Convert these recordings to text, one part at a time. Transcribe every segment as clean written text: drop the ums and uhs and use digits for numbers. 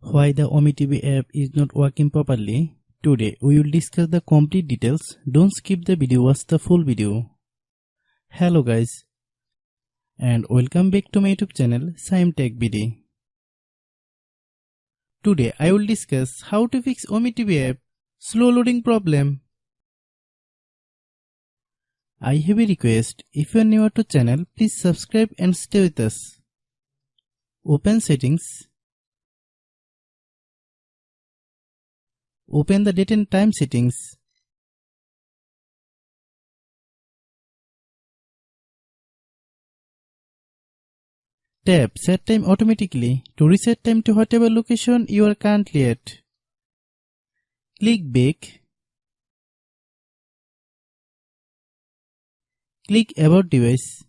Why the OmeTV app is not working properly? Today we will discuss the complete details. Don't skip the video, watch the full video. Hello guys and welcome back to my YouTube channel Shaem Tech BD. Today I will discuss how to fix OmeTV app slow loading problem. I have a request. If you are new to channel, please subscribe and stay with us. Open settings. Open the date and time settings. Tap set time automatically to reset time to whatever location you are currently at. Click back. Click about device.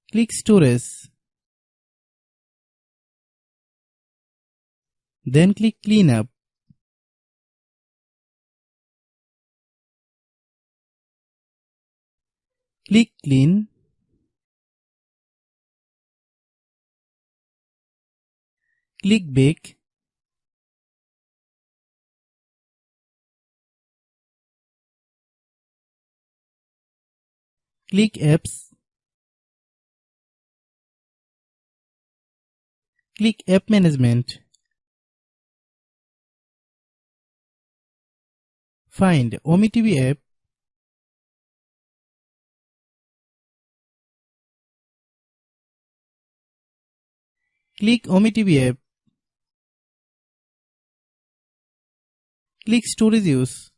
Click storage. Then click cleanup. Click clean. Click back. Click apps. Click app management. Find OmeTV app. Click OmeTV app. Click storage use.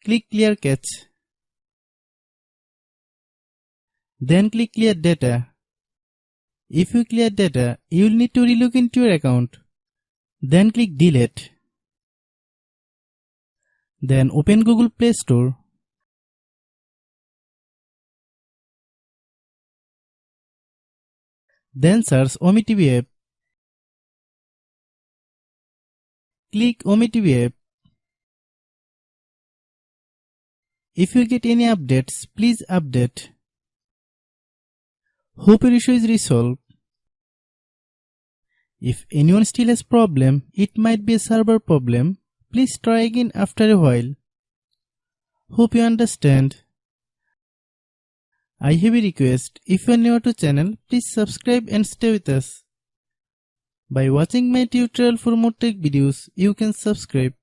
Click clear cache. Then click clear data. If you clear data, you will need to relog into your account. Then click delete. Then open Google Play Store. Then search OmeTV app. Click OmeTV app. If you get any updates, please update. Hope your issue is resolved. If anyone still has problem, it might be a server problem. Please try again after a while. Hope you understand. I have a request. If you are new to channel, please subscribe and stay with us. By watching my tutorial for more tech videos, you can subscribe.